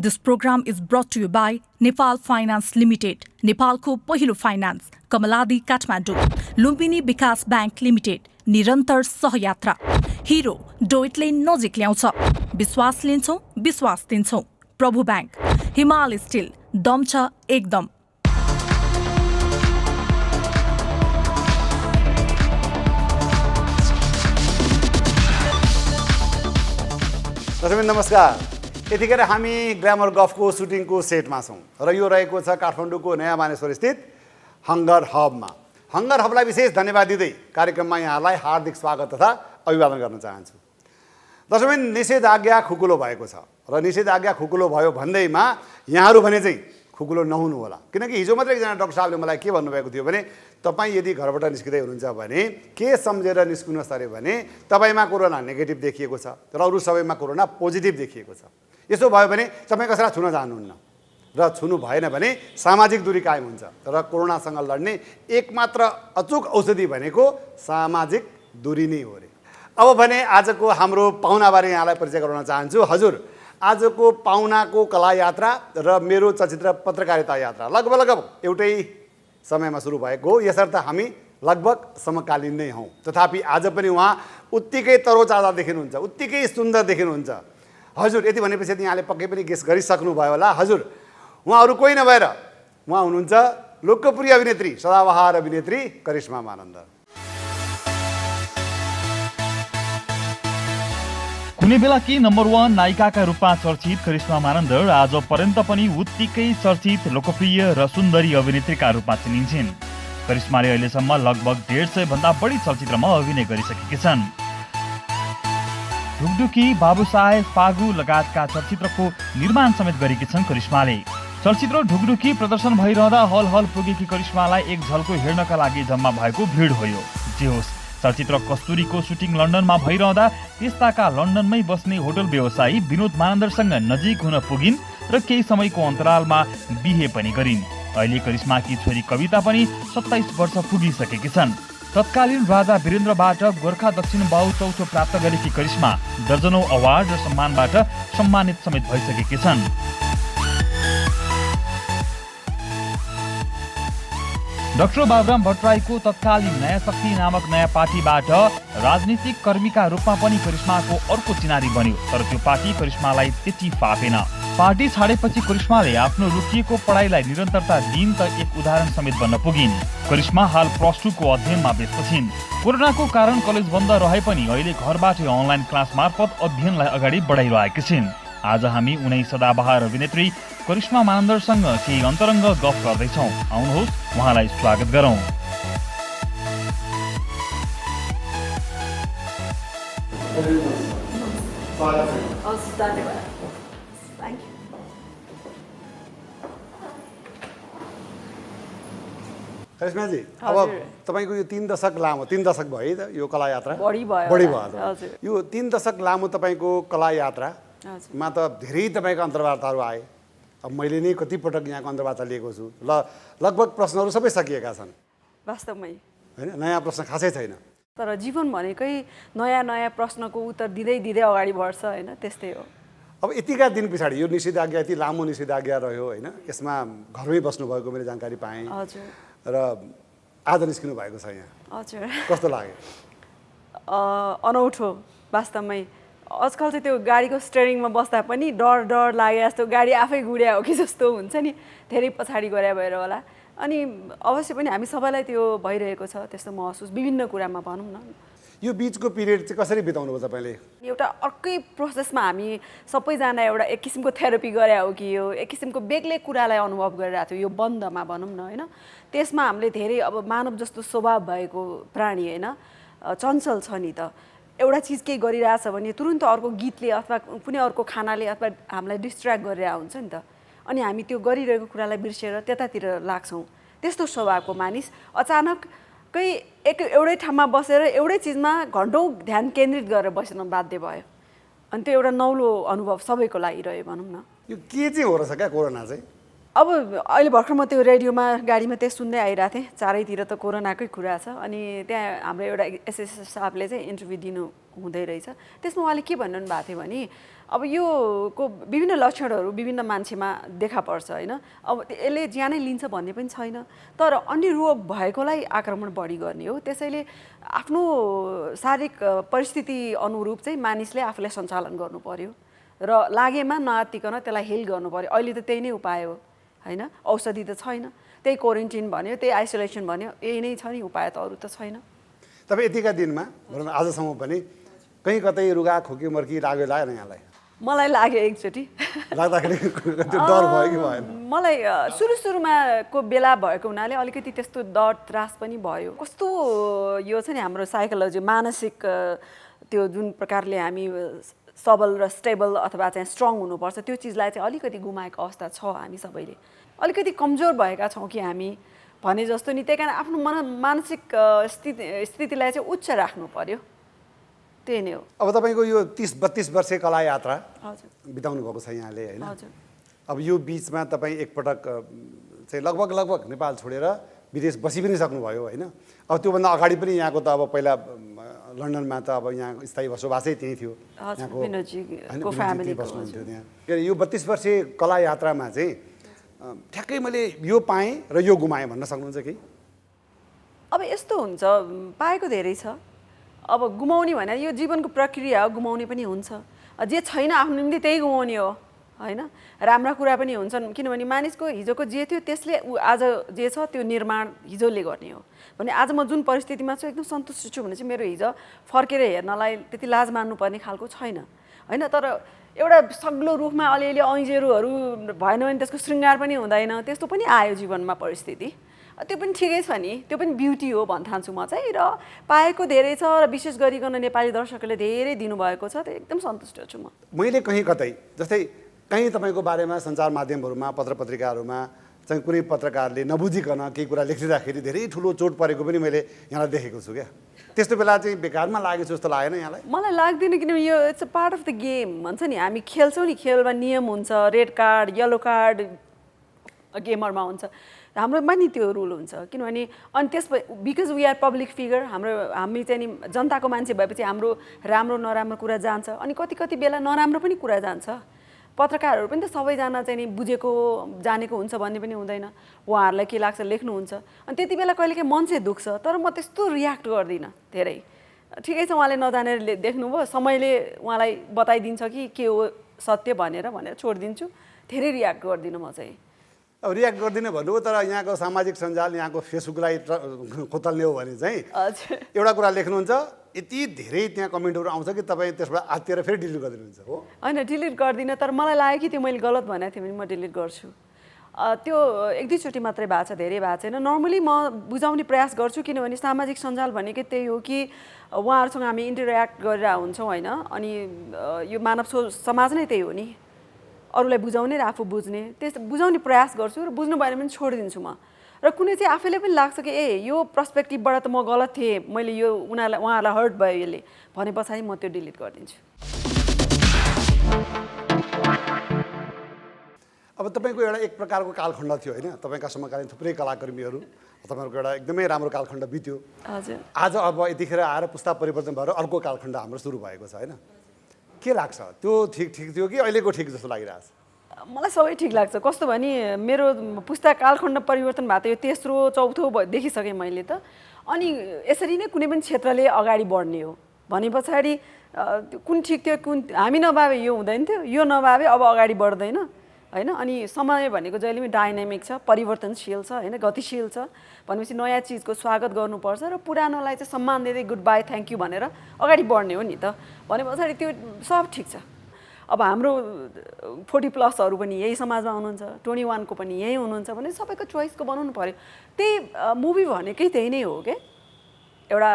This program is brought to you by Nepal Finance Limited, नेपालको पहिलो finance, Kamaladi Kathmandu, Lumbini विकास bank limited, निरन्तर सहयात्रा, hero डोइटले नजिक ल्याउँछ, विश्वास लिन्छौँ, विश्वास दिन्छौँ, प्रभु बैंक, हिमाल स्टिल, दम छ एकदम। दर्शक नमस्कार। यतिखेर हामी ग्ल्यामर गफको सुटिङको सेटमा छौँ र यो रहेको छ काठमाडौँको नयाँ मानेश्वर स्थित हङ्गर हबमा। हङ्गर हबलाई विशेष धन्यवाद दिँदै कार्यक्रममा यहाँलाई हार्दिक स्वागत तथा अभिवादन गर्न चाहन्छु। दर्शक निषेधाज्ञा खुकुलो भएको छ र निषेधाज्ञा खुकुलो भयो भन्दैमा यहाँहरू भने चाहिँ खुकुलो नहुनु होला, किनकि हिजो मात्रै एकजना डाक्टर साहबले मलाई के भन्नुभएको थियो भने तपाईँ यदि घरबाट निस्किँदै हुनुहुन्छ भने के सम्झेर निस्किनुहोस् अरे भने तपाईँमा कोरोना नेगेटिभ देखिएको छ र अरू सबैमा कोरोना पोजिटिभ देखिएको छ। यसो भयो भने तपाईँ कसैलाई छुन चाहनुहुन्न र छुनु भएन भने सामाजिक दूरी कायम हुन्छ र कोरोनासँग लड्ने एकमात्र अचुक औषधि भनेको सामाजिक दूरी नै हो रे। अब भने आजको हाम्रो पाहुनाबारे यहाँलाई परिचय गराउन चाहन्छु। हजुर, आजको पाहुनाको कला यात्रा र मेरो चलचित्र पत्रकारिता यात्रा लगभग एउटै समयमा सुरु भएको हो, यसर्थ हामी लगभग समकालीन नै हौँ। तथापि आज पनि उहाँ उत्तिकै तरोताजा देखिनुहुन्छ, उत्तिकै सुन्दर देखिनुहुन्छ। हजुर, यति भनेपछि यहाँले पक्कै पनि गेस गरिसक्नुभयो होला। हजुर, उहाँ अरू कोही नभएर उहाँ हुनुहुन्छ लोकप्रिय अभिनेत्री, सदाबहार अभिनेत्री करिश्मा मानन्द। कुनै बेला कि नम्बर 1 नायिकाका रूपमा चर्चित करिश्मा मानन्द आज पर्यन्त पनि उत्तिकै चर्चित लोकप्रिय र सुन्दरी अभिनेत्रीका रूपमा चिनिन्छन्। करिश्माले अहिलेसम्म लगभग 150 भन्दा बढी चलचित्रमा अभिनय गरिसकेकी छन्। ढुकढुकी, बाबुसाहेब, फागु लगायतका चलचित्रको निर्माण समेत गरेकी छन् करिश्माले। चलचित्र ढुकढुकी प्रदर्शन भइरहँदा हल हल पुगेकी करिश्मालाई एक झल्को हेर्नका लागि जम्मा भएको भिड भयो। जे होस्, चलचित्र कस्तुरीको सुटिङ लन्डनमा भइरहँदा त्यस्ताका लन्डनमै बस्ने होटल व्यवसायी विनोद मानन्दरसँग नजिक हुन पुगिन् र केही समयको अन्तरालमा बिहे पनि गरिन्। अहिले करिश्माकी छोरी कविता पनि 27 वर्ष पुगिसकेकी छन्। तत्कालीन राजा वीरेन्द्रबाट गोर्खा दक्षिण बाहु चौथो प्राप्त गरेकी करिश्मा दर्जनौं अवार्ड र सम्मानबाट सम्मानित समेत भइसकेकी छन्। डाक्टर बाबुराम भट्टराईको तत्कालीन नयाँ शक्ति नामक नयाँ पार्टीबाट राजनीतिक कर्मीका रूपमा पनि करिश्माको अर्को चिनारी बन्यो, तर त्यो पार्टी करिश्मालाई त्यति फापेन। पार्टी छाडेपछि करिश्माले आफ्नो रोकिएको पढाइलाई निरन्तरता दिन त एक उदाहरण समेत बन्न पुगिन्। करिश्मा हाल +2 को अध्ययनमा व्यस्त छिन्। कोरोनाको कारण कलेज बन्द रहे पनि अहिले घरबाटै अनलाइन क्लास मार्फत अध्ययनलाई अगाडि बढाइरहेकी छिन्। आज हामी उनै सदाबहार अभिनेत्री करिश्मा मानन्दरसँग केही अन्तरङ्ग गफ गर्दैछौँ। आउनुहोस् उहाँलाई स्वागत गरौँ। करिश्माजी, अब तपाईँको यो 3 दशक लामो, 3 दशक भयो है त यो कला यात्रा? बढी भयो। यो 3 दशक लामो तपाईँको कला यात्रामा त धेरै तपाईँको अन्तर्वार्ताहरू आए। अब मैले नै कतिपटक यहाँको अन्तर्वार्ता लिएको छु। लगभग प्रश्नहरू सबै सकिएका छन् वास्तवमै, होइन? नयाँ प्रश्न खासै छैन। तर जीवन भनेकै नयाँ नयाँ प्रश्नको उत्तर दिँदै दिँदै अगाडि बढ्छ, होइन? त्यस्तै हो। अब यतिका दिन पछाडि यो निषेधाज्ञा, यति लामो निषेधाज्ञा रह्यो, होइन? यसमा घरमै बस्नुभएको मैले जानकारी पाएँ। हजुर। र आज निस्किनु भएको छ यहाँ। हजुर। कस्तो लाग्यो? अनौठो वास्तवमै। आजकल चाहिँ त्यो गाडीको स्टियरिङमा बस्दा पनि डर डर लागे जस्तो, गाडी आफै गुड्या हो कि जस्तो हुन्छ नि, धेरै पछाडि गरे भएर होला। अनि अवश्य पनि हामी सबैलाई त्यो भइरहेको छ, त्यस्तो महसुस विभिन्न कुरामा भनौँ न। यो बिचको पिरियड चाहिँ कसरी बिताउनु भयो तपाईँले? एउटा अर्कै प्रोसेसमा हामी सबैजना एउटा एक किसिमको थेरापी गरे हो कि यो एक किसिमको बेग्लै कुरालाई अनुभव गरिरहेको थियो यो बन्दमा भनौँ न, होइन? त्यसमा हामीले धेरै अब मानव जस्तो स्वभाव भएको प्राणी, होइन? चञ्चल छ नि त। एउटा चिज केही गरिरहेछ भने तुरुन्त अर्को गीतले अथवा कुनै अर्को खानाले अथवा हामीलाई डिस्ट्र्याक्ट गरिरहेको हुन्छ नि त। अनि हामी त्यो गरिरहेको कुरालाई बिर्सेर त्यतातिर लाग्छौँ। त्यस्तो स्वभावको मानिस अचानकै एउटै ठाउँमा बसेर एउटै चिजमा घन्टौँ ध्यान केन्द्रित गरेर बस्न बाध्य भयो। अनि त्यो एउटा नौलो अनुभव सबैको लागि रह्यो भनौँ न। यो के चाहिँ हो रहेछ क्या कोरोना चाहिँ? अब अहिले भर्खर म त्यो रेडियोमा गाडीमा त्यही सुन्दै आइरहेको थिएँ, चारैतिर त कोरोनाकै कुरा छ। अनि त्यहाँ हाम्रो एउटा एसएसएस साहबले चाहिँ इन्टरभ्यू दिनु हुँदै रहेछ। त्यसमा उहाँले के भन्नु भएको थियो भने अब योको विभिन्न लक्षणहरू विभिन्न मान्छेमा देखा पर्छ होइन, अब यसले ज्यानै लिन्छ भन्ने पनि छैन, तर अन्य रोग भएकोलाई आक्रमण बढी गर्ने हो। त्यसैले आफ्नो शारीरिक परिस्थिति अनुरूप चाहिँ मानिसले आफूलाई सञ्चालन गर्नु पर्यो र लागेमा नआत्तिकन त्यसलाई हेल गर्नु पर्यो। अहिले त त्यही नै उपाय हो होइन, औषधि त छैन, त्यही क्वारेन्टिन भन्यो, त्यही आइसोलेसन भन्यो, यही नै छ नि, उपाय त अरू त छैन। तपाईँ यतिका दिनमा भनौँ न आजसम्म पनि कहीँ कतै रुगा खोकी मर्की लाग्यो लागेन यहाँलाई? मलाई लाग्यो एकचोटि लाग्दाखेरि त्यो डर भयो कि भएन? मलाई सुरुमा को बेला भएको हुनाले अलिकति त्यस्तो डर त्रास पनि भयो। कस्तो यो छ नि हाम्रो साइकोलोजी मानसिक त्यो जुन प्रकारले हामी सबल र स्टेबल अथवा चाहिँ स्ट्रङ हुनुपर्छ त्यो चिजलाई चाहिँ अलिकति गुमाएको अवस्था छ। हामी सबैले अलिकति कमजोर भएका छौँ कि हामी भने जस्तो नि, त्यही कारण आफ्नो मानसिक स्थितिलाई चाहिँ उच्च राख्नु पर्यो, त्यही नै हो। अब तपाईँको यो 30-32 वर्षे कला यात्रा बिताउनु भएको छ यहाँले होइन? अब यो बिचमा तपाईँ एकपटक चाहिँ लगभग नेपाल छोडेर विदेश बसी पनि सक्नुभयो होइन? अब त्योभन्दा अगाडि पनि यहाँको त अब पहिला लन्डनमा त अब यहाँ स्थायी बसोबासै त्यहीँ थियो, यहाँको बस्नुहुन्थ्यो त्यहाँ। यो 32 वर्षे कला यात्रामा चाहिँ ठ्याक्कै मैले यो पाएँ र यो गुमाएँ भन्न सक्नुहुन्छ कि? अब यस्तो हुन्छ, पाएको धेरै छ, अब गुमाउने भने यो जीवनको प्रक्रिया हो, गुमाउने पनि हुन्छ। जे छैन आफ्नो निम्ति त्यही गुमाउने हो होइन। राम्रा कुरा पनि हुन्छन्, किनभने मानिसको हिजोको जे थियो त्यसले आज जे छ त्यो निर्माण हिजोले गर्ने हो भने आज म जुन परिस्थितिमा छु एकदम सन्तुष्ट छु भने चाहिँ मेरो हिजो फर्केर हेर्नलाई त्यति लाज मान्नुपर्ने खालको छैन होइन। तर एउटा सग्लो रुखमा अलिअलि ऐँजेरोहरू भएन भने त्यसको श्रृङ्गार पनि हुँदैन, त्यस्तो पनि आयो जीवनमा परिस्थिति, त्यो पनि ठिकै छ नि, त्यो पनि ब्युटी हो भन्न ठान्छु म चाहिँ। र पाएको धेरै छ र विशेष गरिकन नेपाली दर्शकहरूले धेरै दिनुभएको छ, त्यो एकदम सन्तुष्ट छु म। मैले कहीँ कतै जस्तै कहीँ तपाईँको बारेमा सञ्चार माध्यमहरूमा पत्र पत्रिकाहरूमा चाहिँ कुनै पत्रकारले नबुझिकन केही कुरा लेखिदिँदाखेरि धेरै ठुलो चोट परेको पनि मैले यहाँलाई देखेको छु क्या। त्यस्तो बेला चाहिँ बेकारमा लागेको जस्तो लागेन यहाँलाई? मलाई लाग्दैन, किनभने यो it's a part of the game भन्छ नि, हामी खेल्छौँ नि, खेलमा नियम हुन्छ, रेड कार्ड येलो कार्ड गेमरमा हुन्छ, हाम्रोमा नि त्यो रुल हुन्छ। किनभने अनि because we are public figure, हामी चाहिँ नि जनताको मान्छे भएपछि हाम्रो राम्रो नराम्रो कुरा जान्छ, अनि कति बेला नराम्रो पनि कुरा जान्छ। पत्रकारहरू पनि त सबैजना चाहिँ नि बुझेको जानेको हुन्छ भन्ने पनि हुँदैन, उहाँहरूलाई के लाग्छ लेख्नुहुन्छ, अनि त्यति बेला कहिलेकाहीँ मन चाहिँ दुख्छ, तर म त्यस्तो रियाक्ट गर्दिनँ धेरै। ठिकै छ, उहाँले नजानेर देख्नुभयो, समयले उहाँलाई बताइदिन्छ कि के हो सत्य भनेर छोडिदिन्छु, धेरै रियाक्ट गर्दिनँ म चाहिँ। अब रियाक्ट गर्दिनँ भन्नुभयो, तर यहाँको सामाजिक सञ्जाल यहाँको फेसबुकलाई खोतल्ने हो भने चाहिँ एउटा कुरा लेख्नुहुन्छ, यति धेरै त्यहाँ कमेन्टहरू आउँछ कि तपाईँ त्यसबाट आत्तिएर फेरि डिलिट गरिदिनुहुन्छ हो? होइन, डिलिट गर्दिनँ, तर मलाई लाग्यो कि त्यो मैले गलत भनेको थिएँ भने म डिलिट गर्छु। त्यो एक दुईचोटि मात्रै भएको छ, धेरै भएको छैन। नर्मली म बुझाउने प्रयास गर्छु, किनभने सामाजिक सञ्जाल भनेकै त्यही हो कि उहाँहरूसँग हामी इन्टरेक्ट गरेर हुन्छौँ होइन, अनि यो मानव समाज नै त्यही हो नि, अरूलाई बुझाउने र आफू बुझ्ने, बुझाउने प्रयास गर्छु र बुझ्नु भएन भने छोडिदिन्छु म। र कुनै चाहिँ आफैले पनि लाग्छ कि यो पर्सपेक्टिभबाट त म गलत थिएँ, मैले यो उहाँहरूलाई हर्ट भयो यसले भने पछाडि म त्यो डिलिट गरिदिन्छु। अब तपाईँको एउटा एक प्रकारको कालखण्ड थियो होइन, तपाईँका समकालीन थुप्रै कलाकर्मीहरू, तपाईँहरूको एउटा एकदमै राम्रो कालखण्ड बित्यो। हजुर। आज अब यतिखेर आएर पुस्ता परिवर्तन भएर अर्को कालखण्ड हाम्रो सुरु भएको छ होइन, के लाग्छ? त्यो ठिक थियो कि अहिलेको ठिक जस्तो लागिरहेछ? मलाई सबै ठिक लाग्छ। कस्तो भने मेरो पुस्ता कालखण्ड परिवर्तन भएको यो तेस्रो चौथो देखिसकेँ मैले त, अनि यसरी नै कुनै पनि क्षेत्रले अगाडि बढ्ने हो भने पछाडि कुन ठिक थियो, कुन हामी नभावे यो हुँदैन थियो, यो नभावे अब अगाडि बढ्दैन होइन। अनि समय भनेको जहिले पनि डाइनामिक छ, परिवर्तनशील छ होइन, गतिशील छ भनेपछि नयाँ चिजको स्वागत गर्नुपर्छ र पुरानोलाई चाहिँ सम्मान दिँदै गुड बाई थ्याङ्क यू भनेर अगाडि बढ्ने हो नि त। भने पछाडि त्यो सब ठिक छ। अब हाम्रो 40+ पनि यही समाजमा हुनुहुन्छ, 21 को पनि यही हुनुहुन्छ भने सबैको चोइसको बनाउनु पर्यो। त्यही मुभी भनेकै त्यही नै हो क्या। एउटा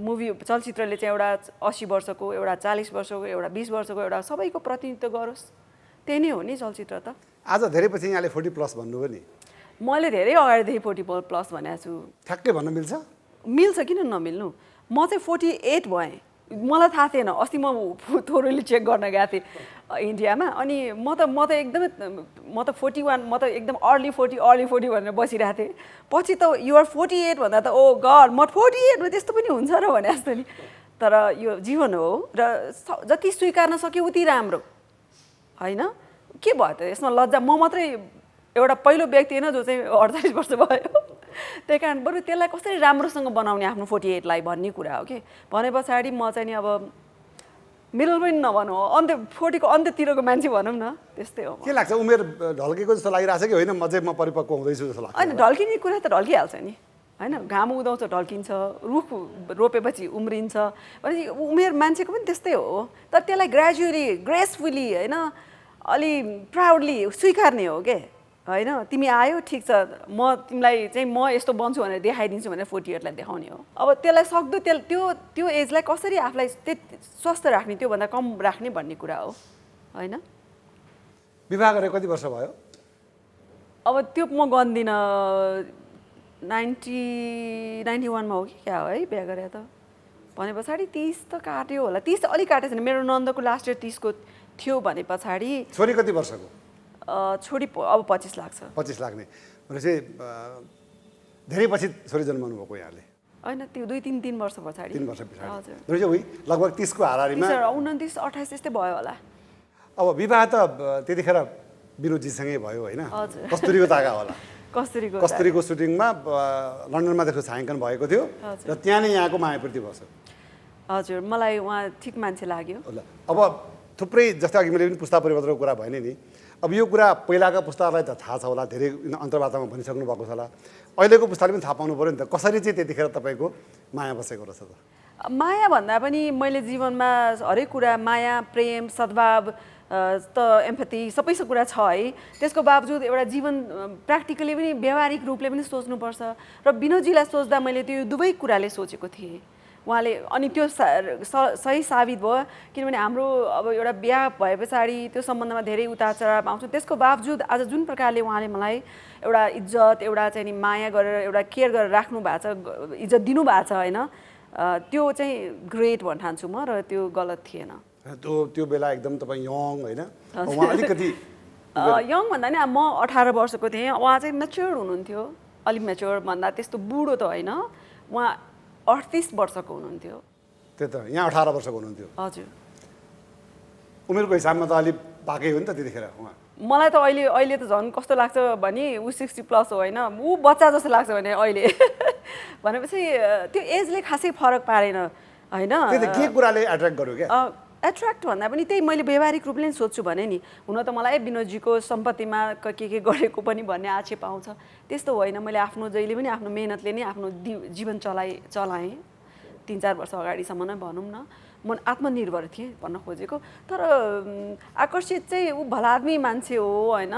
मुभी चलचित्रले चाहिँ एउटा 80 वर्षको, एउटा 40 वर्षको, एउटा 20 वर्षको एउटा सबैको प्रतिनिधित्व गरोस्, त्यही नै हो नि चलचित्र त। आज धेरै पछि यहाँले 40+ भन्नुभयो नि, मैले धेरै अगाडिदेखि 40+ भनेको छु। ठ्याक्कै भन्न मिल्छ? मिल्छ, किन नमिल्नु। म चाहिँ 48 भएँ, मलाई थाहा थिएन। अस्ति म थोरैले चेक गर्न गएको थिएँ इन्डियामा, अनि म त एकदमै 41, म त एकदम अर्ली 40 भनेर बसिरहेको थिएँ। पछि त युआर 48 भन्दा त ओ गड म 48 त्यस्तो पनि हुन्छ र भने जस्तो नि। तर यो जीवन हो र जति स्वीकार्न सक्यो उति राम्रो होइन के भयो त यसमा लज्जा म मात्रै एउटा पहिलो व्यक्ति होइन जो चाहिँ 48 वर्ष भयो त्यही कारण बरु त्यसलाई कसरी राम्रोसँग बनाउने आफ्नो 48 लाई भन्ने कुरा हो कि भने पछाडि म चाहिँ नि अब मिडल पनि नभनौँ अन्त्य 40 को अन्त्यतिरको मान्छे भनौँ न त्यस्तै हो के लाग्छ उमेर ढल्केको जस्तो लागिरहेछ कि होइन म परिपक्व हुँदैछु जस्तो लाग्छ होइन ढल्किने कुरा त ढल्किहाल्छ नि होइन घाम उदाउँछ ढल्किन्छ रुख रोपेपछि उम्रिन्छ भनेपछि उमेर मान्छेको पनि त्यस्तै हो तर त्यसलाई ग्रेजुअली ग्रेसफुली होइन अलि प्राउडली स्वीकार्ने हो के होइन तिमी आयो ठिक छ म तिमीलाई चाहिँ म यस्तो बन्छु भनेर देखाइदिन्छु भनेर 48 लाई देखाउने हो अब त्यसलाई सक्दो त्यो एजलाई कसरी आफूलाई स्वस्थ राख्ने त्योभन्दा कम राख्ने भन्ने कुरा हो होइन विवाह गरे कति वर्ष भयो अब त्यो म गन्दिनँ 91 मा हो कि क्या हो है बिहा गरे त भने पछाडि 30 त काट्यो होला 30 त अलिक काटेको छैन मेरो नन्दको लास्ट इयर 30 को थियो भने पछाडि छोरी कति वर्षको छोरी अब 25 लाग्छ 25 लाग्ने भनेपछि धेरै पछि छोरी जन्माउनु भएको यहाँले होइन त्यो 2-3 वर्ष पछाडि 3 वर्ष पछाडि हजुर भनेपछि उही लगभग 30 को हाराहारीमा 29 28 यस्तै भयो होला अब विवाह त त्यतिखेर विनोदजीसँगै भयो होइन हजुर। कस्तुरीको तागा होला कस्तुरीको सुटिङमा लन्डनमा त्यसको छायाङ्कन भएको थियो र त्यहाँ नै यहाँको मायाप्रति बस्यो हजुर मलाई उहाँ ठिक मान्छे लाग्यो ल अब थुप्रै जस्तै अघि मैले पनि पुस्ता परिवर्तनको कुरा भने नि अब यो कुरा पहिलाका पुस्ताहरूलाई त थाहा छ होला धेरै अन्तर्वार्तामा भनिसक्नु भएको छ होला अहिलेको पुस्ताले पनि थाहा पाउनु पऱ्यो नि त कसरी चाहिँ त्यतिखेर तपाईँको माया बसेको रहेछ त माया भन्दा पनि मैले जीवनमा हरेक कुरा माया प्रेम सद्भाव त एम्पथी सबै कुरा छ है त्यसको बावजुद एउटा जीवन प्र्याक्टिकली पनि व्यावहारिक रूपले पनि सोच्नुपर्छ र विनोदजीलाई सोच्दा मैले त्यो दुवै कुराले सोचेको थिएँ उहाँले अनि त्यो सही साबित भयो किनभने हाम्रो अब एउटा बिहा भए पछाडि त्यो सम्बन्धमा धेरै उतार चढाव आउँछ त्यसको बावजुद आज जुन प्रकारले उहाँले मलाई एउटा इज्जत एउटा चाहिँ नि माया गरेर एउटा केयर गरेर राख्नु भएको छ इज्जत दिनुभएको छ होइन त्यो चाहिँ ग्रेट भन्न ठान्छु म र त्यो गलत थिएन त्यो बेला एकदम तपाईँ यङ होइन उहाँ अलिकति यङ भन्दा नि म 18 वर्षको थिएँ उहाँ चाहिँ मेच्योर हुनुहुन्थ्यो अलिक मेच्योर भन्दा त्यस्तो बुढो त होइन उहाँ 38 वर्षको हुनुहुन्थ्यो त्यही त यहाँ 18 वर्षको हुनुहुन्थ्यो हजुर उमेरको हिसाबमा त अलिक पाकै हो नि त त्यतिखेर उहाँ मलाई त अहिले त झन् कस्तो लाग्छ भने ऊ 60 प्लस हो होइन ऊ बच्चा जस्तो लाग्छ भने अहिले भनेपछि त्यो एजले खासै फरक पारेन होइन त्यही त के कुराले एट्र्याक्ट गर्यो क्या एट्र्याक्ट भन्दा पनि त्यही मैले व्यावहारिक रूपले नि सोध्छु भने नि हुन त मलाई विनोदजीको सम्पत्तिमा के गरेको पनि भन्ने आक्षेप आउँछ त्यस्तो होइन मैले आफ्नो जहिले पनि आफ्नो मेहनतले नै आफ्नो जीवन चलाएँ 3-4 वर्ष अगाडिसम्म नै भनौँ न म आत्मनिर्भर थिएँ भन्न खोजेको तर आकर्षित चाहिँ ऊ भलाद्मी मान्छे हो होइन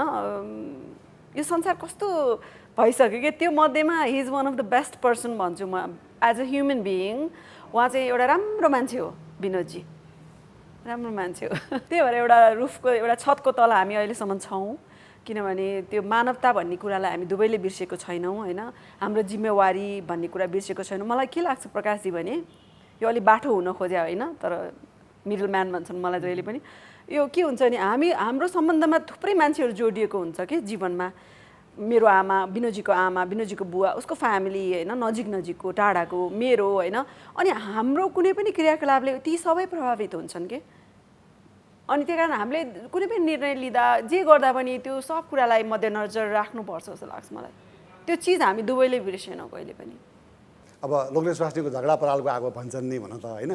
यो संसार कस्तो भइसक्यो कि त्यो मध्येमा he is one of the best person भन्छु म एज अ ह्युमन बिइङ उहाँ चाहिँ एउटा राम्रो मान्छे हो विनोदजी राम्रो मान्छे हो त्यही भएर एउटा रुफको एउटा छतको तल हामी अहिलेसम्म छौँ किनभने त्यो मानवता भन्ने कुरालाई हामी दुवैले बिर्सेको छैनौँ होइन हाम्रो जिम्मेवारी भन्ने कुरा बिर्सेको छैनौँ मलाई के लाग्छ प्रकाशजी भने यो अलि बाठो हुन खोज्या होइन तर मिडल म्यान भन्छन् मलाई जहिले पनि यो के हुन्छ नि हाम्रो सम्बन्धमा थुप्रै मान्छेहरू जोडिएको हुन्छ कि जीवनमा मेरो आमा विनोदजीको बुवा उसको फ्यामिली होइन नजिकको टाढाको मेरो होइन अनि हाम्रो कुनै पनि क्रियाकलापले ती सबै प्रभावित हुन्छन् कि अनि त्यही कारण हामीले कुनै पनि निर्णय लिँदा जे गर्दा पनि त्यो सब कुरालाई मध्यनजर राख्नुपर्छ जस्तो लाग्छ मलाई त्यो चिज हामी दुवैले बिर्सेनौँ कहिले पनि अब लोकलेश स्वास्नीको झगडा परालको आगो भन्छन् नि भन त होइन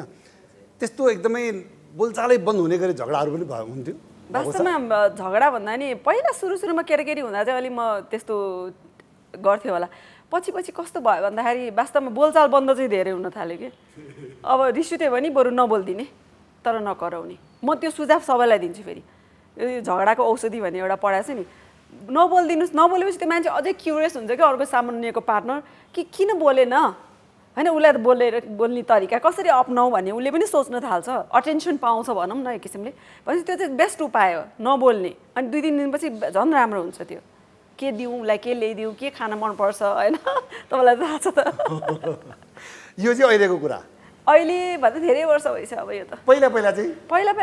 त्यस्तो एकदमै बोलचालै बन्द हुने गरी झगडाहरू पनि हुन्थ्यो वास्तवमा झगडा भन्दा नि पहिला सुरुमा केटाकेटी हुँदा चाहिँ अलिक म त्यस्तो गर्थेँ होला पछि कस्तो भयो भन्दाखेरि वास्तवमा बोलचाल बन्द चाहिँ धेरै हुन थाल्यो कि अब रिस उठ्यो भने बरु नबोलिदिने तर नकराउने म त्यो सुझाव सबैलाई दिन्छु फेरि यो झगडाको औषधि भन्ने एउटा पढाएको छ नि नबोलिदिनुहोस् नबोलेपछि त्यो मान्छे अझै क्युरियस हुन्छ कि अर्को सामान्यको पार्टनर कि किन बोलेन होइन उसलाई बोल्ने तरिका कसरी अपनाऊ भन्ने उसले पनि सोच्न थाल्छ अटेन्सन पाउँछ भनौँ न एक किसिमले भनेपछि त्यो चाहिँ बेस्ट उपाय हो नबोल्ने अनि 2-3 दिनपछि झन् राम्रो हुन्छ त्यो के दिउँ उसलाई के ल्याइदिउँ के खान मनपर्छ होइन तपाईँलाई थाहा छ त यो चाहिँ अहिलेको कुरा अहिले भन्दा धेरै वर्ष भइसक्यो अब यो त पहिला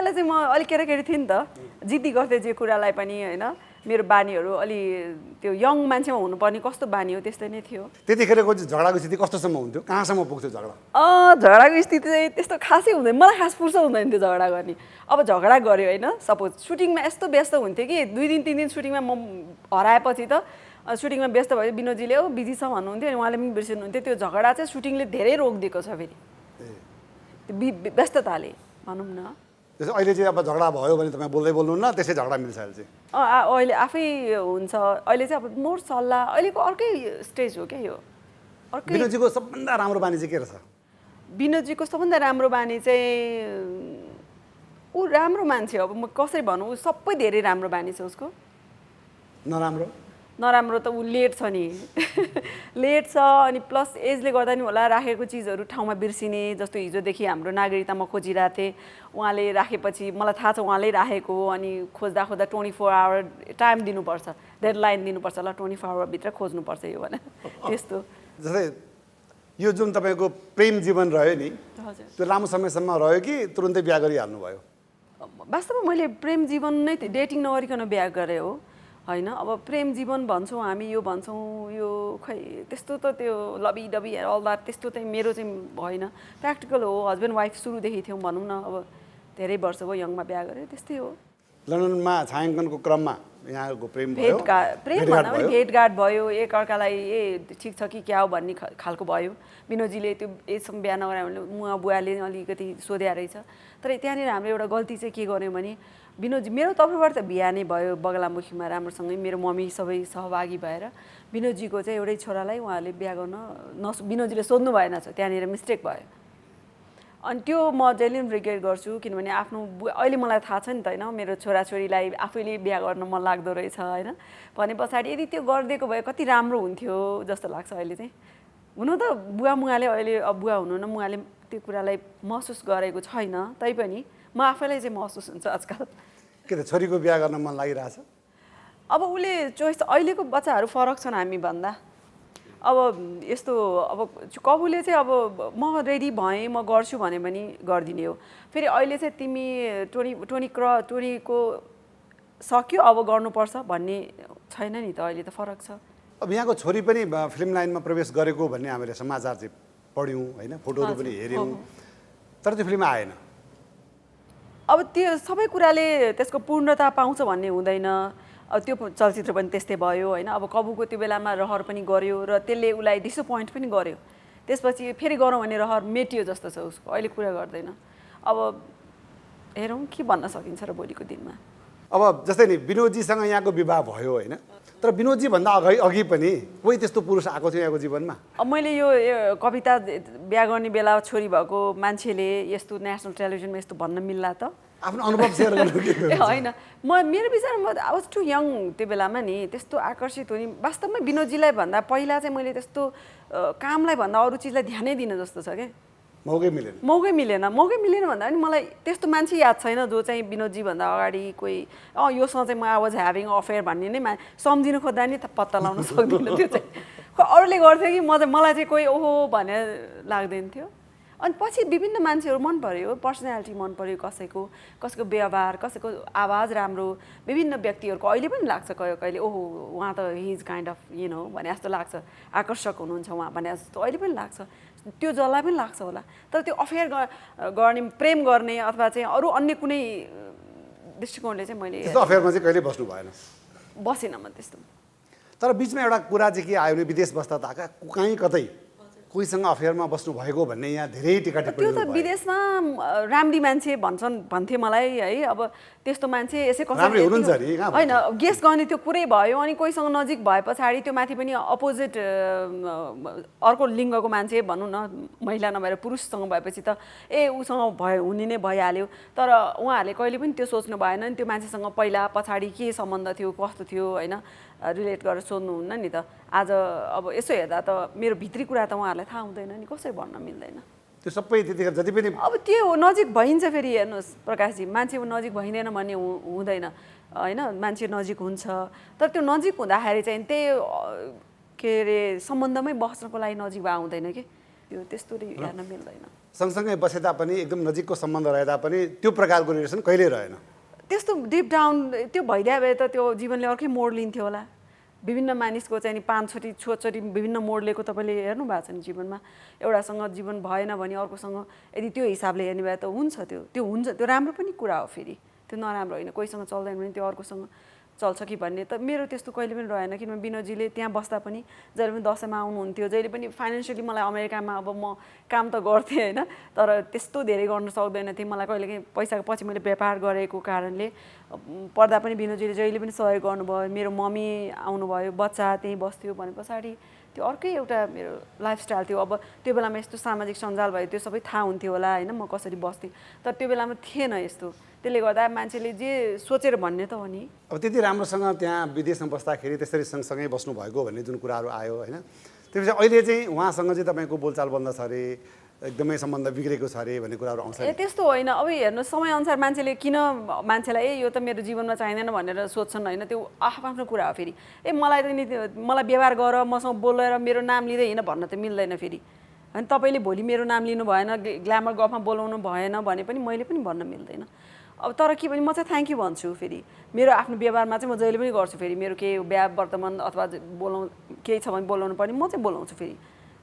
चाहिँ म अलिक केटाकेटी थिएँ नि त जिद्दी गर्थेँ जे कुरालाई पनि होइन मेरो बानीहरू अलि त्यो यङ मान्छेमा हुनुपर्ने कस्तो बानी हो त्यस्तै नै थियो। त्यतिखेरको चाहिँ झगडाको स्थिति कस्तोसम्म हुन्थ्यो, कहाँसम्म पुग्थ्यो झगडा? झगडाको स्थिति चाहिँ त्यस्तो खासै हुँदैन, मलाई खास फुर्सद हुँदैन थियो झगडा गर्ने। अब झगडा गऱ्यो होइन, सपोज सुटिङमा यस्तो व्यस्त हुन्थ्यो कि 2 दिन 3 दिन सुटिङमा म हराएपछि त सुटिङमा व्यस्त भयो, विनोदजीले बिजी छ भन्नुहुन्थ्यो, अनि उहाँले पनि बिर्सिनुहुन्थ्यो। त्यो झगडा चाहिँ सुटिङले धेरै रोकिदिएको छ फेरि व्यस्तताले भनौँ न। त्यसो अहिले चाहिँ अब झगडा भयो भने तपाईँ बोल्नुहुन्न, त्यसै झगडा मिल्छ अहिले चाहिँ? अहिले आफै हुन्छ। अहिले चाहिँ अब मोर सल्लाह अहिलेको अर्कै स्टेज हो क्या यो। अर्कै विनोदजीको सबभन्दा राम्रो बानी चाहिँ के रहेछ? विनोदजीको सबभन्दा राम्रो बानी चाहिँ ऊ राम्रो मान्छे हो। अब म कसरी भनौँ, ऊ सबै धेरै राम्रो बानी छ उसको। नराम्रो त ऊ लेट छ नि लेट छ, अनि प्लस एजले गर्दा नि होला राखेको चिजहरू ठाउँमा बिर्सिने। जस्तो हिजोदेखि हाम्रो नागरिकतामा खोजिरहेको थिएँ, उहाँले राखेपछि मलाई थाहा छ उहाँले राखेको, अनि खोज्दा 24 आवर टाइम दिनुपर्छ, डेडलाइन दिनुपर्छ, ल 24 आवरभित्र खोज्नुपर्छ यो भनेर त्यस्तो। जस्तै यो जुन तपाईँको प्रेम जीवन रह्यो नि, त्यो लामो समयसम्म रह्यो कि तुरुन्तै बिहा गरिहाल्नु भयो? वास्तवमा मैले प्रेम जीवन नै डेटिङ नगरिकन बिहा गरेँ हो होइन। अब प्रेम जीवन भन्छौँ हामी, यो भन्छौँ, यो खै त्यस्तो त त्यो लबी डबी अल द्याट त्यस्तो चाहिँ मेरो चाहिँ भएन। प्र्याक्टिकल हो, हस्बेन्ड वाइफ सुरुदेखि थियौँ भनौँ न। अब धेरै वर्ष भयो यङमा बिहा गरेँ, त्यस्तै हो। लन्डनमा छायाङ्कनको क्रममा यहाँको प्रेम भयो, भेटघाट भयो, एकअर्कालाई ठिक छ कि क्या हो भन्ने खालको भयो। विनोदजीले त्यो यसम्म बिहा नगरायो भने मुवा बुवाले अलिकति सोध्या रहेछ। तर त्यहाँनिर हाम्रो एउटा गल्ती चाहिँ के गर्यो भने, विनोदजी मेरो तर्फबाट त बिहा नै भयो बगलामुखीमा राम्रोसँगै, मेरो मम्मी सबै सहभागी भएर। विनोदजीको चाहिँ एउटै छोरालाई उहाँले बिहा गर्न विनोदजीले सोध्नु भएन छ, त्यहाँनिर मिस्टेक भयो। अनि त्यो म जहिले पनि रिग्रेट गर्छु, किनभने आफ्नो अहिले मलाई थाहा छ नि त होइन, मेरो छोराछोरीलाई आफैले बिहा गर्न मन लाग्दो रहेछ होइन। भने पछाडि यदि त्यो गरिदिएको भए कति राम्रो हुन्थ्यो जस्तो लाग्छ अहिले चाहिँ। हुनु त बुवा मुवाले अहिले बुवा हुनु न मुवाले त्यो कुरालाई महसुस गरेको छैन, तैपनि म आफैलाई चाहिँ महसुस हुन्छ आजकल। के त छोरीको बिहा गर्न मन लागिरहेछ? अब उसले चोइस, अहिलेको बच्चाहरू फरक छन् हामी भन्दा। अब यस्तो अब कबुले चाहिँ अब म रेडी भएँ म गर्छु भने पनि गरिदिने हो। फेरि अहिले चाहिँ तिमी 20को सक्यो अब गर्नुपर्छ भन्ने छैन नि त, अहिले त फरक छ। अब यहाँको छोरी पनि फिल्म लाइनमा प्रवेश गरेको भन्ने हामीले समाचार चाहिँ पढ्यौँ होइन, फोटोहरू पनि हेऱ्यौँ, तर त्यो फिल्ममा आएन। अब त्यो सबै कुराले त्यसको पूर्णता पाउँछ भन्ने हुँदैन। अब त्यो चलचित्र पनि त्यस्तै भयो होइन। अब कबुको त्यो बेलामा रहर पनि गर्यो र त्यसले उसलाई डिसपोइन्ट पनि गर्यो, त्यसपछि फेरि गरौँ भने रहर मेटियो जस्तो छ उसको, अहिले कुरा गर्दैन। अब हेरौँ के भन्न सकिन्छ र भोलिको दिनमा। अब जस्तै नि विनोदजीसँग यहाँको विवाह भयो होइन, तर विनोदजी भन्दा अघि पनि कोही त्यस्तो पुरुष आएको थियो यहाँको जीवनमा? अब मैले यो कविता बिहा गर्ने बेला छोरी भएको मान्छेले यस्तो नेसनल टेलिभिजनमा यस्तो भन्न मिल्ला त? आफ्नो अनुभव सेयर गर्नु के होइन, मेरो विचारमा आई वाज टु यङ त्यो बेलामा नि त्यस्तो आकर्षित हुने। वास्तवमा विनोदजीलाई भन्दा पहिला चाहिँ मैले त्यस्तो कामलाई भन्दा अरू चिजलाई ध्यानै दिन जस्तो छ क्या। मौकै मिलेन भन्दा पनि मलाई त्यस्तो मान्छे याद छैन जो चाहिँ विनोदजी भन्दा अगाडि कोही योसँग चाहिँ म आई वाज ह्याभिङ अफेयर भन्ने नै सम्झिनु खोज्दा नि पत्ता लगाउन सक्दिनँ। त्यो चाहिँ अरूले गर्थ्यो कि मलाई चाहिँ कोही ओहो भन्ने लाग्दैन थियो। अनि पछि विभिन्न मान्छेहरू मन पर्यो, पर्सनालिटी मन पर्यो, कसैको व्यवहार, कसैको आवाज राम्रो, विभिन्न व्यक्तिहरूको अहिले पनि लाग्छ कहिले ओहो उहाँ त he is kind of you know भने जस्तो लाग्छ, आकर्षक हुनुहुन्छ उहाँ भने जस्तो अहिले पनि लाग्छ। त्यो जसलाई पनि लाग्छ होला, तर त्यो अफेयर गर्ने, प्रेम गर्ने अथवा चाहिँ अरू अन्य कुनै दृष्टिकोणले चाहिँ मैले अफेयरमा चाहिँ कहिले बस्नु भएन? बसेन म त्यस्तो। तर बिचमा एउटा कुरा चाहिँ के आयो भने विदेश बस्दा त कहीँ कतै कोहीसँग अफेयरमा बस्नु भएको भन्ने यहाँ धेरै टिका टिप्पणी। त्यो त विदेशमा राम्री मान्छे भन्थे मलाई है। अब त्यस्तो मान्छे यसै कसरी होइन गेस गर्ने त्यो कुरै भयो, अनि कोहीसँग नजिक भए पछाडि त्यो माथि पनि अपोजिट अर्को लिङ्गको मान्छे भनौँ न, महिला नभएर पुरुषसँग भएपछि त उसँग हुने नै भइहाल्यो। तर उहाँहरूले कहिले पनि त्यो सोच्नु भएन नि त्यो मान्छेसँग पहिला पछाडि के सम्बन्ध थियो, कस्तो थियो होइन, रिलेट गरेर सोध्नुहुन्न नि त। आज अब यसो हेर्दा त मेरो भित्री कुरा त उहाँहरूलाई थाहा हुँदैन नि, कसरी भन्न मिल्दैन। त्यो सबै त्यतिखेर जति पनि अब त्यो नजिक भइन्छ। फेरि हेर्नुहोस् प्रकाशजी, मान्छे नजिक भइँदैन भन्ने हुँदैन होइन, मान्छे नजिक हुन्छ, तर त्यो नजिक हुँदाखेरि चाहिँ त्यही के अरे सम्बन्धमै बस्नको लागि नजिक भए हुँदैन कि, त्यो त्यस्तो हेर्न मिल्दैन। सँगसँगै बसे तापनि एकदम नजिकको सम्बन्ध रहे तापनि त्यो प्रकारको रिलेसन कहिल्यै रहेन। त्यस्तो डिप डाउन त्यो भइदिए भए त त्यो जीवनले अर्कै मोड लिन्थ्यो होला। विभिन्न मानिसको चाहिँ नि 5 छोटछोटी विभिन्न मोड लिएको तपाईँले हेर्नु भएको छ नि जीवनमा। एउटासँग जीवन भएन भने अर्कोसँग यदि त्यो हिसाबले हेर्ने भए त हुन्छ, त्यो हुन्छ, त्यो राम्रो पनि कुरा हो। फेरि त्यो नराम्रो होइन, कोहीसँग चल्दैन भने त्यो अर्कोसँग चल्छ कि भन्ने त मेरो त्यस्तो कहिले पनि रहेन। किनभने विनोदजीले त्यहाँ बस्दा पनि जहिले पनि दसैँमा आउनुहुन्थ्यो, जहिले पनि फाइनेन्सियली मलाई अमेरिकामा अब म काम त गर्थेँ होइन, तर त्यस्तो धेरै गर्न सक्दैन थिएँ। मलाई कहिलेकाहीँ पैसाको पछि मैले व्यापार गरेको कारणले पढ्दा पनि विनोदजीले जहिले पनि सहयोग गर्नुभयो। मेरो मम्मी आउनुभयो, बच्चा त्यहीँ बस्थ्यो भने पछाडि त्यो अर्कै एउटा मेरो लाइफस्टाइल थियो। अब त्यो बेलामा यस्तो सामाजिक सञ्जाल भयो, त्यो सबै थाहा हुन्थ्यो होला होइन म कसरी बस्थेँ, तर त्यो बेलामा थिएन यस्तो। त्यसले गर्दा मान्छेले जे सोचेर भन्ने त हो नि। अब त्यति राम्रोसँग त्यहाँ विदेशमा बस्दाखेरि त्यसरी सँगसँगै बस्नु भएको भन्ने जुन कुराहरू आयो होइन, त्यसपछि अहिले चाहिँ उहाँसँग चाहिँ तपाईँको बोलचाल बन्द छ अरे, एकदमै सम्बन्ध बिग्रेको छ अरे भन्ने कुराहरू आउँछ। त्यस्तो होइन। अब हेर्नु समयअनुसार मान्छेले किन मान्छेलाई यो त मेरो जीवनमा चाहिँदैन भनेर सोध्छन् होइन, त्यो आफ्नो कुरा हो। फेरि मलाई त नि मलाई व्यवहार गर, मसँग बोलेर मेरो नाम लिँदै हिँड भन्न त मिल्दैन। फेरि होइन तपाईँले भोलि मेरो नाम लिनु भएन, ग्ल्यामर गफमा बोलाउनु भएन भने पनि मैले पनि भन्न मिल्दैन। अब तर के भने म चाहिँ थ्याङ्क यू भन्छु। फेरि मेरो आफ्नो व्यवहारमा चाहिँ म जहिले पनि गर्छु। फेरि मेरो केही बिहा वर्तमान अथवा केही छ भने बोलाउनु पर्ने म चाहिँ बोलाउँछु। फेरि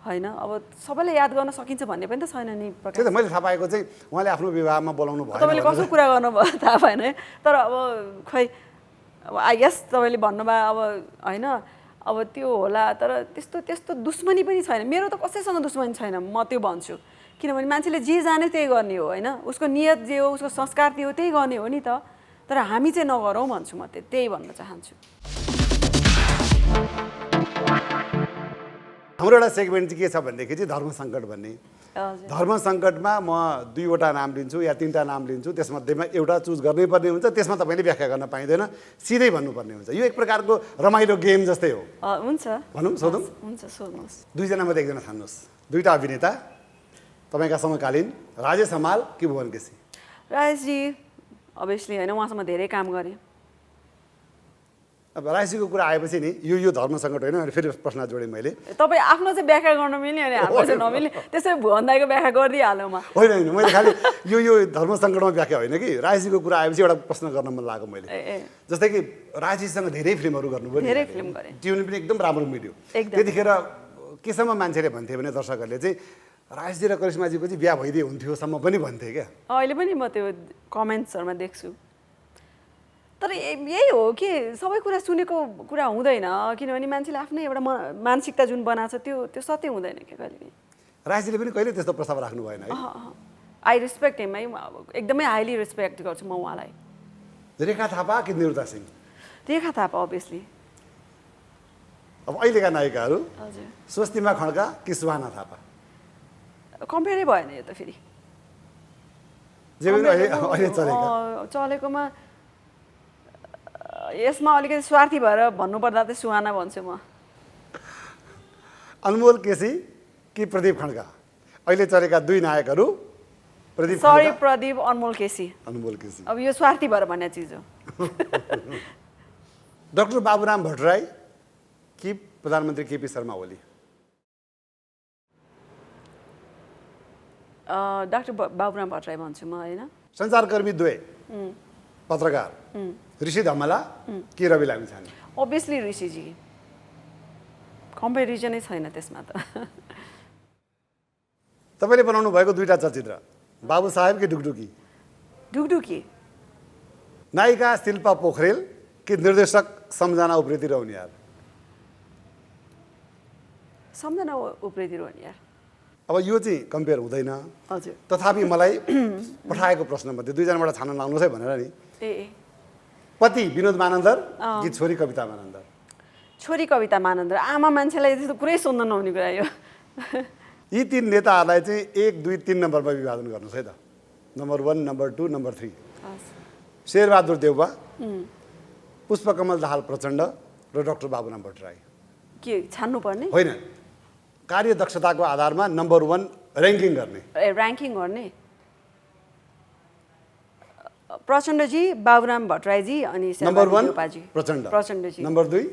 होइन अब सबैलाई याद गर्न सकिन्छ भन्ने पनि त छैन नि। त्यही त मैले थाहा पाएको चाहिँ उहाँले आफ्नो विवाहमा बोलाउनु भयो। तपाईँले कस्तो कुरा गर्नुभयो थाहा भएन है, तर अब खै अब आई गेस तपाईँले भन्नुभयो अब होइन, अब त्यो होला। तर त्यस्तो दुश्मनी पनि छैन, मेरो त कसैसँग दुश्मनी छैन। म त्यो भन्छु किनभने मान्छेले जे जाने त्यही गर्ने हो होइन, उसको नियत जे हो, उसको संस्कार त्यो हो, त्यही गर्ने हो नि त। तर हामी चाहिँ नगरौँ भन्छु, म त्यही भन्न चाहन्छु। हाम्रो एउटा सेगमेन्ट चाहिँ के छ भनेदेखि चाहिँ धर्म सङ्कट भन्ने। धर्म सङ्कटमा म 2वटा नाम लिन्छु या 3टा नाम लिन्छु, त्यसमध्येमा एउटा चुज गर्नै पर्ने हुन्छ। त्यसमा तपाईँले व्याख्या गर्न पाइँदैन, सिधै भन्नुपर्ने हुन्छ। यो एक प्रकारको रमाइलो गेम जस्तै हो। हुन्छ भनौँ, सोधौँ। हुन्छ, सोध्नुहोस्। 2जना मध्ये 1जना छान्नुहोस्। 2टा अभिनेता तपाईँका समकालीन, राजेश हमाल कि भुवन केसी? राजेशजी अभियसली होइन, उहाँसँग धेरै काम गरेँ। अब राजेशजीको कुरा आएपछि नि यो धर्म सङ्कट होइन, फेरि प्रश्न जोडेँ मैले। तपाईँ आफ्नो चाहिँ व्याख्या गर्न मिल्ने अनि हाम्रो चाहिँ नमिल्ने, त्यसै भुवन दाइको व्याख्या गरिदिइहाल्नु। म होइन मैले खालि यो धर्म सङ्कटमा व्याख्या होइन कि, राजेशजीको कुरा आएपछि एउटा प्रश्न गर्न मन लाग्यो मैले। जस्तै कि राजेशजीसँग धेरै फिल्महरू गर्नुभयो, धेरै फिल्म गरेँ, ट्युन पनि एकदम राम्रो मिल्यो। त्यतिखेर केसम्म मान्छेले भन्थे भने दर्शकहरूले चाहिँ राजेशजी र करिश्माजीको चाहिँ बिहा भइदिए हुन्थ्योसम्म पनि भन्थे क्या। अहिले पनि म त्यो कमेन्ट्सहरूमा देख्छु। तर यही हो कि सबै कुरा सुनेको कुरा हुँदैन, किनभने मान्छेले आफ्नै एउटा मानसिकता जुन बनाएको छ त्यो सत्य हुँदैन क्या कहिले पनि। राजेशजीले पनि कहिले त्यस्तो प्रस्ताव राख्नु भएन है? आई रेस्पेक्ट हिम है, एकदमै हाइली रेस्पेक्ट गर्छु म उहाँलाई। रेखा थापा कि निरुता सिंह? रेखा थापा अभियसली। अब अहिलेका नायिकाहरू हजुर, स्वस्तिमा खड्का कि सुहाना थापा? कम्पेयरै भएन यो त। फेरि जे पनि अहिले चलेकोमा यसमा अलिकति स्वार्थी भएर भन्नुपर्दा त सुहाना भन्छु म। अनमोल केसी कि प्रदीप खड्का? अहिले चलेका 2 नायकहरू प्रदीप प्रदीप, अनमोल केसी। अनमोल केसी। अब यो स्वार्थी भएर भन्ने चिज हो। डाक्टर बाबुराम भट्टराई कि प्रधानमन्त्री केपी शर्मा ओली? डाक्टर बाबुराम भट्टराई भन्छु म होइन। सञ्चारकर्मी 2, पत्रकार ऋषि धमला कि रवि लामिछाने? अभियसली ऋषिजी, कम्पेरिजनै छैन त्यसमा त। तपाईँले बनाउनु भएको 2टा चलचित्र, बाबु साहेब कि ढुकढुकी? ढुकढुकी। नायिका शिल्पा पोखरेल कि निर्देशक सम्झना उप्रेती रौनियार? सम्झना उप्रेती रौनियार। अब यो चाहिँ कम्पेयर हुँदैन। हजुर। तथापि मलाई पठाएको प्रश्नमध्ये 2जनाबाट छान्न लाउनुहोस् है भनेर नि। पति विनोद मानन्दर कि छोरी कविता मानन्दर? छोरी कविता मानन्दर। आमा मान्छेलाई त्यस्तो कुरै सुन्न नहुने कुरा यो। यी 3 नेताहरूलाई चाहिँ 1, 2, 3 नम्बरमा विभाजन गर्नुहोस् है त। Number 1, number 2, number 3। Sher Bahadur Deuba, Pushpa Kamal Dahal Prachanda र डाक्टर बाबुराम भट्टराई? के छान्नु पर्ने? होइन, कार्यदक्षताको आधारमा नम्बर 1 र्याङ्किङ गर्ने। र्याङ्किङ गर्ने? प्रचण्डजी, बाबुराम भट्टराईजी अनि नम्बर 1 देउपाजी। प्रचण्डजी। नम्बर 2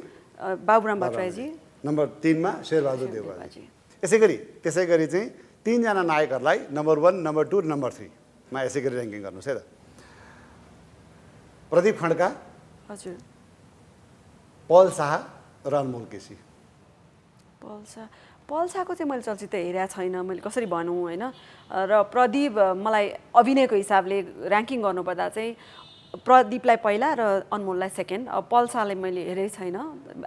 बाबुराम भट्टराईजी। नम्बर 3 मा शेरबहादुर देउपाजी। त्यसै गरी चाहिँ 3जना नायकहरूलाई नम्बर 1, नम्बर 2 र नम्बर 3 मा यसै गरी र्याङ्किङ गर्नुहोस् है त। प्रदीप खड्का, हजुर पल शाह र अनमोल केसी। पल्साको चाहिँ मैले चलचित्र हेरेको छैन, मैले कसरी भनौँ होइन। र प्रदीप मलाई अभिनयको हिसाबले ऱ्याङ्किङ गर्नुपर्दा चाहिँ प्रदीपलाई पहिला र अनमोललाई सेकेन्ड। अब पल्सालाई मैले हेरेकै छैन,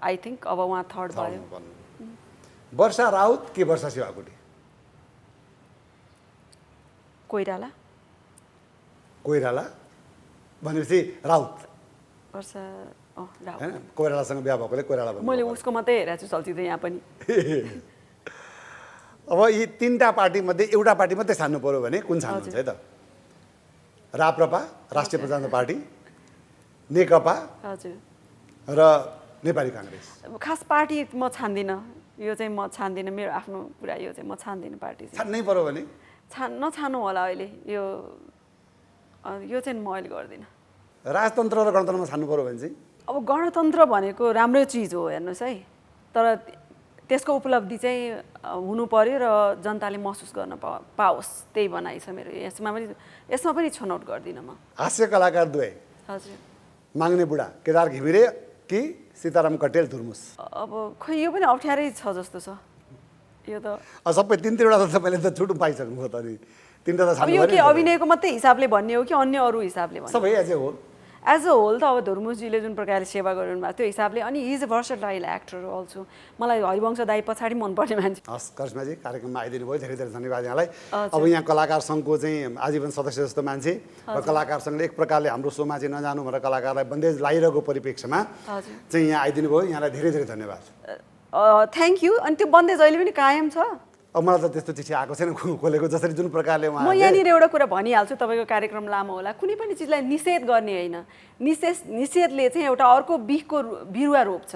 आई थिङ्क अब उहाँ थर्ड भयो। वर्षा राउत कि वर्षा शिवाकोटी? कोइराला भनेपछि राउत वर्षा राउत हैन, कोइरालासँग बिहा भएकोले कोइराला भन्नु। मैले उसको मात्रै हेरेको छु चलचित्र यहाँ पनि। अब यी तीनटा पार्टी मध्ये एउटा पार्टी मात्रै छान्नु पर्यो भने कुन छान्नुहुन्छ है त? राप्रपा, राष्ट्रिय प्रजातन्त्र पार्टी, नेकपा हजुर र नेपाली काङ्ग्रेस। खास पार्टी म छान्दिनँ, यो चाहिँ म छान्दिनँ, मेरो आफ्नो कुरा यो चाहिँ म छान्दिनँ। पार्टी चाहिँ छान्नै पर्यो भने नछान्नु होला अहिले, यो चाहिँ म अहिले गर्दिनँ। राजतन्त्र र गणतन्त्रमा छान्नु पर्यो भने चाहिँ अब गणतन्त्र भनेको राम्रो चिज हो हेर्नुहोस् है, तर त्यसको उपलब्धि चाहिँ हुनु पर्यो र जनताले महसुस गर्न पाओस्, त्यही भनाइ छ मेरो। यसमा पनि छनौट गर्दिनँ म। हास्य कलाकार दुवै, हजुर माग्ने बुढा केदार घिमिरे कि सीताराम कटेल धुर्मुस? अब खोइ यो पनि अप्ठ्यारै छ जस्तो छ यो त। सबै तिनवटा त मैले त छुट पाइसक्नुभयो त, अनि तिनवटा त अब यो के अभिनयको मात्रै हिसाबले भन्ने हो कि अन्य अरू हिसाबले भन्ने? सबै एज एज अ होल त अब धुर्मुसजीले जुन प्रकारले सेवा गर्नु भएको त्यो हिसाबले, अनि he is a versatile actor also. मलाई हरिवंश दाई पछाडि मनपर्ने मान्छे। हस् करिश्माजी, कार्यक्रममा आइदिनु भयो, धेरै धेरै धन्यवाद यहाँलाई। अब यहाँ कलाकार सङ्घको चाहिँ आजीवन सदस्य जस्तो मान्छे र कलाकार सङ्घले एक प्रकारले हाम्रो सोमा चाहिँ नजानु भनेर कलाकारलाई बन्देज लगाइरहेको परिप्रेक्ष्यमा चाहिँ यहाँ आइदिनु भयो, यहाँलाई धेरै धेरै धन्यवाद। Thank you. अनि त्यो बन्देज अहिले पनि कायम छ? अब मलाई त त्यस्तो चिठी आएको छैन खोलेको, जसरी जुन प्रकारले म यहाँनिर एउटा कुरा भनिहाल्छु, तपाईँको कार्यक्रम लामो होला, कुनै पनि चिजलाई निषेध गर्ने होइन। निषेधले चाहिँ एउटा अर्को बिखको बिरुवा रोप्छ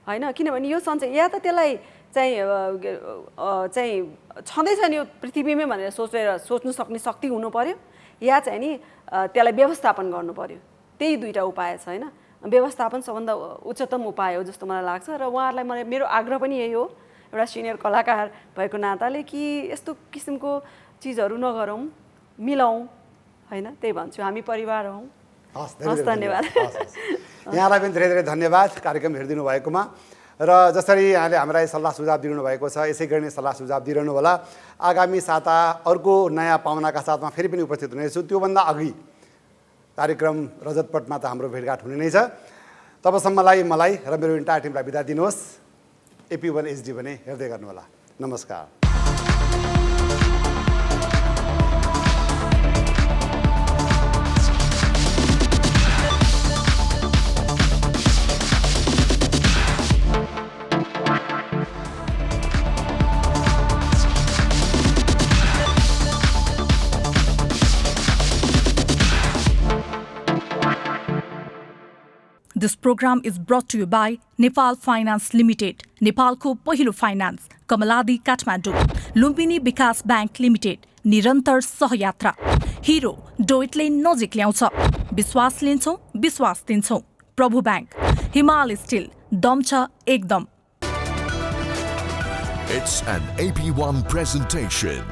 होइन, किनभने यो सञ्चय या त त्यसलाई चाहिँ छँदैछ नि यो पृथ्वीमै भनेर सोच्नु सक्ने शक्ति हुनु पर्यो, या चाहिँ नि त्यसलाई व्यवस्थापन गर्नु पर्यो। त्यही दुईवटा उपाय छ होइन। व्यवस्थापन सबभन्दा उच्चतम उपाय हो जस्तो मलाई लाग्छ। र उहाँहरूलाई मेरो आग्रह पनि यही हो, एउटा सिनियर कलाकार भएको नाताले, कि यस्तो किसिमको चिजहरू नगरौँ, मिलाउँ होइन, त्यही भन्छु। हामी परिवार हौँ। हस् धन्यवाद। यहाँलाई पनि धेरै धेरै धन्यवाद कार्यक्रम हेरिदिनु भएकोमा। र जसरी यहाँले हामीलाई सल्लाह सुझाव दिइरहनु भएको छ, यसै गरी नै सल्लाह सुझाव दिइरहनु होला। आगामी साता अर्को नयाँ पाहुनाका साथमा फेरि पनि उपस्थित हुनेछु। त्योभन्दा अघि कार्यक्रम रजतपटमा त हाम्रो भेटघाट हुने नै छ। तबसम्मलाई मलाई र मेरो इन्टायर टिमलाई बिदा दिनुहोस्। AP1 HD भने हेर्दै गर्नुहोला। नमस्कार। This program is brought to you by Nepal Finance Limited, नेपालको पहिलो फाइनान्स, कमलादी काठमाडौँ, लुम्बिनी विकास ब्याङ्क लिमिटेड, निरन्तर सहयात्रा, हिरो डोइटले नजिक ल्याउँछ, विश्वास लिन्छौँ, विश्वास दिन्छौँ, प्रभु ब्याङ्क, हिमाल स्टिल, दम छ एकदम। It's an AP1 presentation.